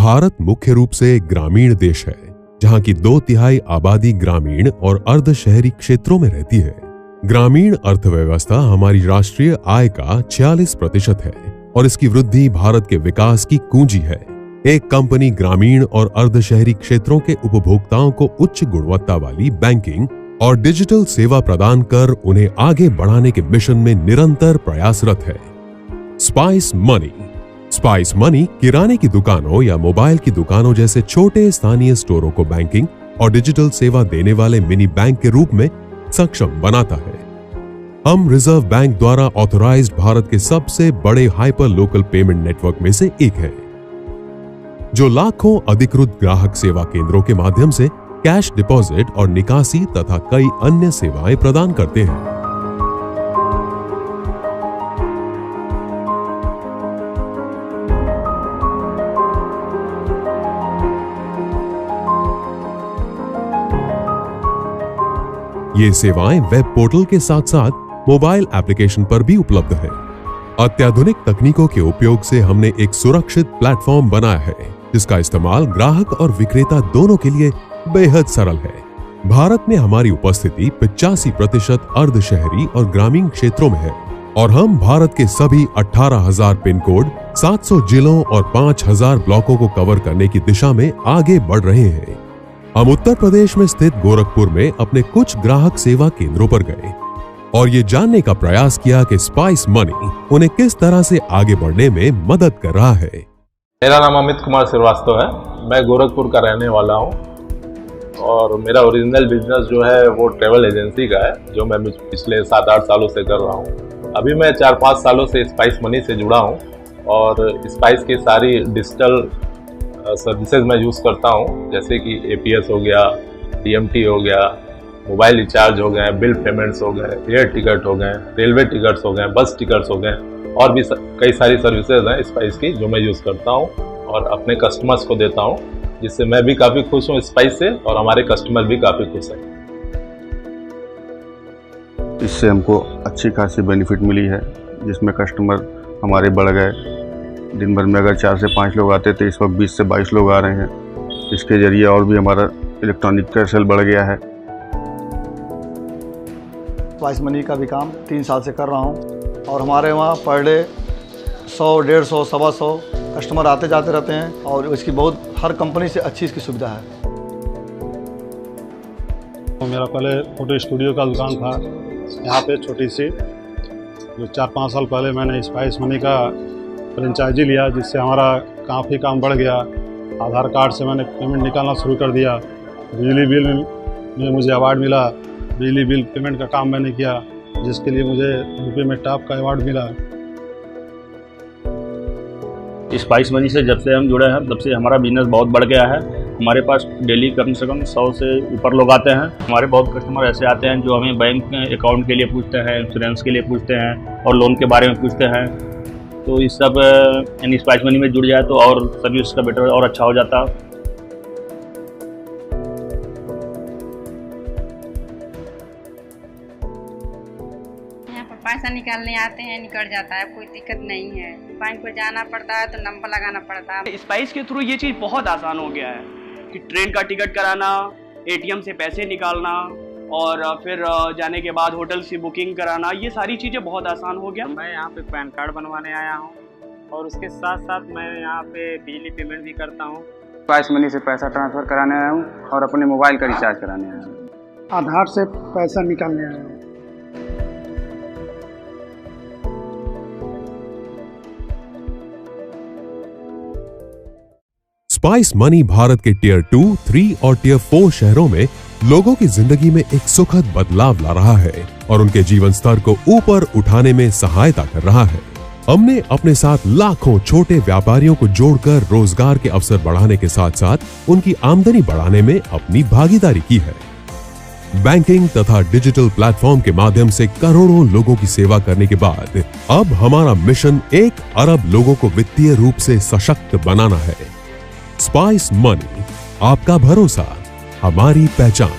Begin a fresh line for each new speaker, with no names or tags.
भारत मुख्य रूप से एक ग्रामीण देश है, जहां की 2/3 आबादी ग्रामीण और अर्ध शहरी क्षेत्रों में रहती है। ग्रामीण अर्थव्यवस्था हमारी राष्ट्रीय आय का 46% है और इसकी वृद्धि भारत के विकास की कुंजी है। एक कंपनी ग्रामीण और अर्ध शहरी क्षेत्रों के उपभोक्ताओं को उच्च गुणवत्ता वाली बैंकिंग और डिजिटल सेवा प्रदान कर उन्हें आगे बढ़ाने के मिशन में निरंतर प्रयासरत है। Spice money. स्पाइस मनी किराने की दुकानों या मोबाइल की दुकानों जैसे छोटे स्थानीय स्टोरों को बैंकिंग और डिजिटल सेवा देने वाले मिनी बैंक के रूप में सक्षम बनाता है। हम रिजर्व बैंक द्वारा ऑथराइज्ड भारत के सबसे बड़े हाइपर लोकल पेमेंट नेटवर्क में से एक है, जो लाखों अधिकृत ग्राहक सेवा केंद्रों के माध्यम से कैश डिपॉजिट और निकासी तथा कई अन्य सेवाएं प्रदान करते हैं। ये सेवाएं वेब पोर्टल के साथ साथ मोबाइल एप्लीकेशन पर भी उपलब्ध है। अत्याधुनिक तकनीकों के उपयोग से हमने एक सुरक्षित प्लेटफॉर्म बनाया है, जिसका इस्तेमाल ग्राहक और विक्रेता दोनों के लिए बेहद सरल है। भारत में हमारी उपस्थिति 85% अर्ध शहरी और ग्रामीण क्षेत्रों में है और हम भारत के सभी 18,000 पिन कोड, 700 जिलों और 5,000 ब्लॉकों को कवर करने की दिशा में आगे बढ़ रहे हैं। हम उत्तर प्रदेश में स्थित गोरखपुर में अपने कुछ ग्राहक सेवा केंद्रों पर गए और ये जानने का प्रयास किया कि स्पाइस मनी उन्हें किस तरह से आगे बढ़ने में मदद कर रहा है।
मेरा नाम अमित कुमार श्रीवास्तव है। मैं गोरखपुर का रहने वाला हूँ और मेरा ओरिजिनल बिजनेस जो है वो ट्रैवल एजेंसी का है, जो मैं पिछले 7-8 सालों से कर रहा हूँ। अभी मैं 4-5 सालों से स्पाइस मनी से जुड़ा हूँ और स्पाइस की सारी डिजिटल सर्विसेज मैं यूज़ करता हूँ, जैसे कि APS हो गया, DMT हो गया, मोबाइल रिचार्ज हो गए, बिल पेमेंट्स हो गए, एयर टिकट हो गए, रेलवे टिकट्स हो गए, बस टिकट्स हो गए और भी कई सारी सर्विसेज हैं स्पाइस की जो मैं यूज़ करता हूँ और अपने कस्टमर्स को देता हूँ, जिससे मैं भी काफ़ी खुश हूँ स्पाइस से और हमारे कस्टमर भी काफ़ी खुश हैं।
इससे हमको अच्छी खासी बेनिफिट मिली है, जिसमें कस्टमर हमारे बढ़ गए। दिन भर में अगर 4 से 5 लोग आते थे, इस वक्त 20 से 22 लोग आ रहे हैं। इसके जरिए और भी हमारा इलेक्ट्रॉनिक का सेल बढ़ गया है।
स्पाइस मनी का भी काम 3 साल से कर रहा हूं और हमारे वहां पर डे 100, 150, 125 कस्टमर आते जाते रहते हैं और इसकी बहुत हर कंपनी से अच्छी इसकी सुविधा है।
तो मेरा पहले फोटो स्टूडियो का दुकान था यहाँ पे छोटी सी, जो 4-5 साल पहले मैंने स्पाइस मनी का फ्रेंचाइजी लिया, जिससे हमारा काफ़ी काम बढ़ गया। आधार कार्ड से मैंने पेमेंट निकालना शुरू कर दिया। बिजली बिल में मुझे अवार्ड मिला। बिजली बिल पेमेंट का काम मैंने किया, जिसके लिए मुझे यूपी में टॉप का अवार्ड मिला।
स्पाइस मनी से जब से हम जुड़े हैं तब से हमारा बिजनेस बहुत बढ़ गया है। हमारे पास डेली कम से कम 100 से ऊपर लोग आते हैं। हमारे बहुत कस्टमर ऐसे आते हैं जो हमें बैंक अकाउंट के लिए पूछते हैं, इंश्योरेंस के लिए पूछते हैं और लोन के बारे में पूछते हैं। तो इस सब यानी स्पाइस मनी में जुड़ जाए तो और सर्विस का बेटर और अच्छा हो जाता।
यहाँ पर पैसा निकालने आते हैं, निकल जाता है, कोई दिक्कत नहीं है। बैंक पर जाना पड़ता है तो नंबर लगाना पड़ता है।
स्पाइस के थ्रू ये चीज़ बहुत आसान हो गया है कि ट्रेन का टिकट कराना, ATM से पैसे निकालना और फिर जाने के बाद होटल की बुकिंग कराना, ये सारी चीज़ें बहुत आसान हो गया।
मैं यहाँ पे पैन कार्ड बनवाने आया हूँ और उसके साथ साथ मैं यहाँ पे बिजली पेमेंट भी करता हूँ।
स्पाइस मनी से पैसा ट्रांसफ़र कराने आया हूँ और अपने मोबाइल का रिचार्ज कराने आया हूँ।
आधार से पैसा निकालने आया हूँ।
स्पाइस मनी भारत के टियर 2, 3 और टियर 4 शहरों में लोगों की जिंदगी में एक सुखद बदलाव ला रहा है और उनके जीवन स्तर को ऊपर उठाने में सहायता कर रहा है। हमने अपने साथ लाखों छोटे व्यापारियों को जोड़कर रोजगार के अवसर बढ़ाने के साथ साथ उनकी आमदनी बढ़ाने में अपनी भागीदारी की है। बैंकिंग तथा डिजिटल प्लेटफॉर्म के माध्यम से करोड़ों लोगों की सेवा करने के बाद अब हमारा मिशन 1 अरब लोगों को वित्तीय रूप से सशक्त बनाना है। स्पाइस मनी, आपका भरोसा, हमारी पहचान।